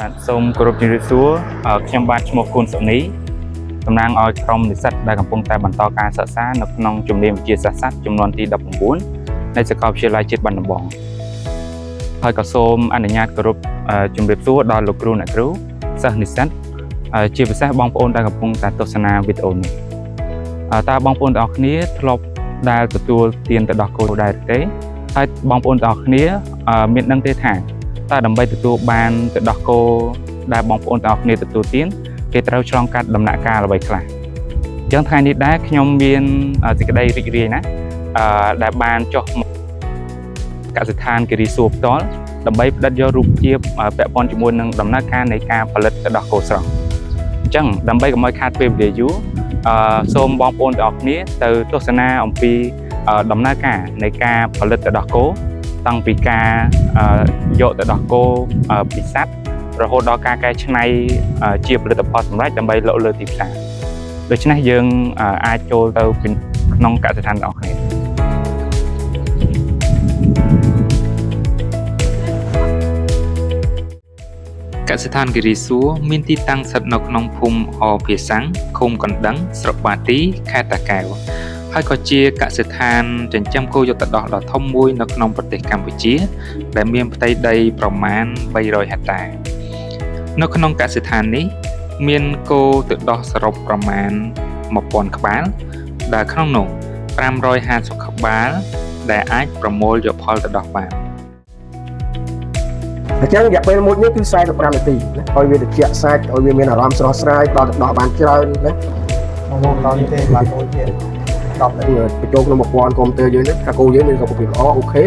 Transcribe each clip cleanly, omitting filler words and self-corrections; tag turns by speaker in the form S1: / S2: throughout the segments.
S1: បាទសូមគោរពជំរាបសួរខ្ញុំបាទឈ្មោះគុណសុនីតំណាងឲ្យក្រុមនិស្សិតដែលកំពុងតែបន្តការសិក្សានៅក្នុងជំនាញវិទ្យាសាស្ត្រចំនួនទី19នៃសាកលវិទ្យាល័យជាតិបាត់ដំបងហើយក៏សូមអនុញ្ញាតគោរពជំរាបសួរដល់លោកគ្រូអ្នកគ្រូសិស្សនិស្សិតជាពិសេសបងប្អូនដែលកំពុងតែទស្សនាវីដេអូនេះតើបងប្អូនទាំងអស់គ្នាធ្លាប់ដែលទទួលទានទៅដោះគោដែរទេហើយបងប្អូនទាំងអស់គ្នាមានដឹងទេថាតើដើម្បីទទួលបានទៅដោះគោដែលបងប្អូនទាំងអស់គ្នាទទួលទានគេត្រូវឆ្លងកាត់ដំណាក់កាលអ្វីខ្លះអញ្ចឹងថ្ងៃនេះដែរខ្ញុំមានសេចក្តីរីករាយណាស់ដែលបានចុះមកកសិដ្ឋានគិរីសួរផ្ទាល់ដើម្បីផ្ដិតយករូបភាពពាក់ព័ន្ធជាមួយនឹងដំណើរការនៃការផលិតទៅដោះគោស្រស់អញ្ចឹងដើម្បីកុំឲ្យខាតពេលវេលាយូរសូមបងប្អូនទាំងអស់គ្នាទៅទស្សនាអំពីដំណើរការនៃការផលិតទៅដោះគោតាំងពីការយកទៅដោះគោពីសត្វរហូតដល់ការកែច្នៃជាផលិតផលសម្រាប់ដើម្បីលក់លើទីផ្សារដូច្នេះយើងអាចចូលទៅក្នុងកសិដ្ឋានទាំងអស់គ្នាកសិដ្ឋានគិរីសួរមានទីតាំងស្ថិតនៅក្នុងភូមិអភាសាំងឃុំកណ្ដឹងស្រុកបាទីខេត្តតាកែវហើយក៏ជាកសិដ្ឋានចិញ្ចឹមគោយកទៅដោះដ៏ធំមួយនៅក្នុងប្រទេសកម្ពុជាដែលមានផ្ទៃដីប្រមាណ300ហិកតានៅក្នុងកសិដ្ឋាននេះមានគោទៅដោះសរុបប្រមាណ1000ក្បាលដែលក្នុងនោះ550ក្បាលដែលអាចប្រមូលយកផលទៅដោះបាន
S2: អញ្ចឹងរយៈពេលមួយនេះគឺ45នាទីណាឲ្យវាត្រជាក់សាច់ឲ្យវាមានអារម្មណ៍ស្រស់ស្រាយដល់ទៅដោះបានច្រើនណាមកដល់នេះទេបាទគោទៀត10នាទីបញ្ចូលក្នុង1000កុំព្យូទ័រយើងនេះថាគោយើងមានសុខភាពល្អអូខេ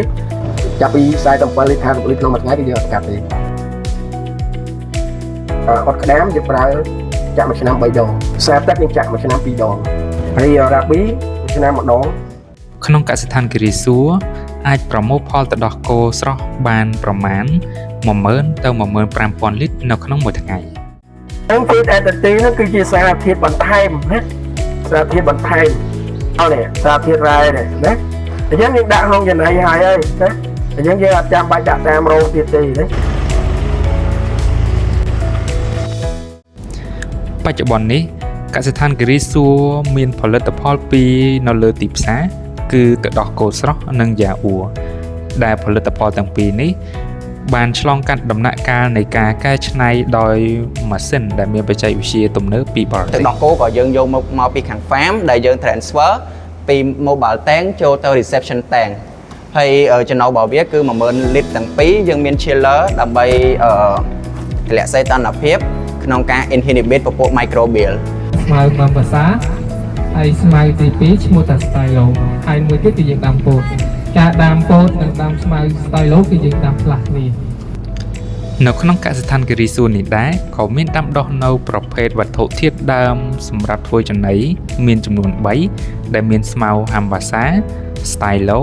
S2: ចាប់ពី47លីត្រ50លីត្រក្នុងមួយថ្ងៃគឺយើងអត់កាត់ទេអត់ក្តាមយើងប្រើចាក់មួយឆ្នាំ3ដងខ្សែទឹកយើងចាក់មួយឆ្នាំ2ដងហើយរ៉ាប៊ីមួយឆ្នាំ1ដង
S1: ក្នុងកសិដ្ឋានគិរីសួរអាចប្រមូលផលទៅដោះគោស្រស់បានប្រមាណ10000ទៅ15000លីត្រនៅក្នុងមួយថ្ងៃ
S2: ហ្នឹងគឺតែតទីនោះគឺជាសារធាតុបន្ថែមណាសារធាតុបន្ថែមអត់ទេសារធាតុរ៉ែទេណាអញ្ចឹងយើងដាក់ក្នុងចំណីហើយណាអញ្ចឹងយើងអត់ចាំបាច់ដាក់តាមរោងទៀតទេណា
S1: បច្ចុប្បន្ននេះកសិដ្ឋានគិរីសួរមានផលិតផលពីរនៅលើទីផ្សារគឺទឹកដោះគោស្រស់និងយ៉ាអ៊ូដែលផលិតផលទាំងពីរនេះបានឆ្លងកាត់ដំណាក់កាលនៃការកែច្នៃដោយម៉ាស៊ីនដែលមានបច្ចេកវិទ្យាទំនើបពីបរទេស
S3: ទឹកដោះគោក៏យើងយកមកពីខាង farm ដែលយើង transfer ពី mobile tank ចូលទៅ reception tank ហើយចំណូលរបស់វាគឺ10000លីត្រទាំងពីរយើងមាន chiller ដើម្បីរលាក់សីតុណ្ហភាពក្នុងការ inhibit ពពួក microbial
S4: ស្មៅបំភាសាហើយស្មៅទី2ឈ្មោះថា stylo ហើយមួយទៀតគឺយើងដាំពោតការដាំពោតនិងដាំស្មៅ stylo គឺយើងដាំផ្លាស់គ្នា
S1: នៅក្នុងកសិដ្ឋានគិរីសួរនេះដែរក៏មានដាំដុះនៅប្រភេទវត្ថុធាតុដើមសម្រាប់ធ្វើចំណីមានចំនួន3ដែលមានស្មៅហាំវ៉ាសា stylo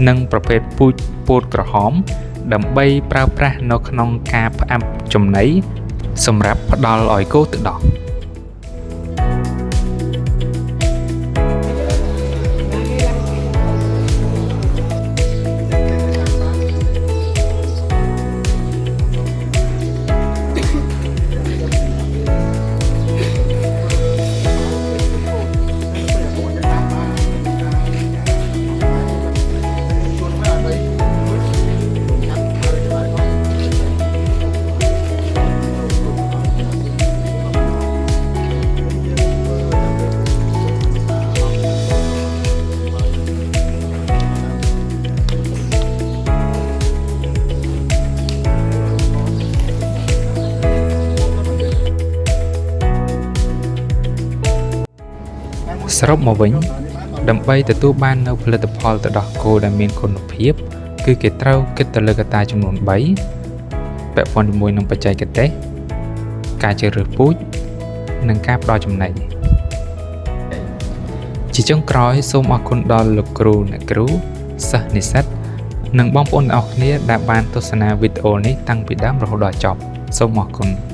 S1: និងប្រភេទពូជពោតក្រហមដើម្បីប្រើប្រាស់នៅក្នុងការផ្អាប់ចំណីសម្រាប់ផ្ដល់ឲ្យគោទៅដោះសរុបមកវិញដើម្បីទទួលបាននូវផលិតផលទៅដោះគោដែលមានគុណភាពគឺគេត្រូវគិតទៅលើកត្តាចំនួន3ពាក់ព័ន្ធជាមួយនឹងបច្ចេកទេសការជ្រើសរើសពូជនិងការផ្ដល់ចំណីជាចុងក្រោយសូមអរគុណដល់លោកគ្រូអ្នកគ្រូសិស្សនិស្សិតនិងបងប្អូនទាំងអស់គ្នាដែលបានទស្សនាវីដេអូនេះតាំងពីដើមរហូតដល់ចប់សូមអរគុណ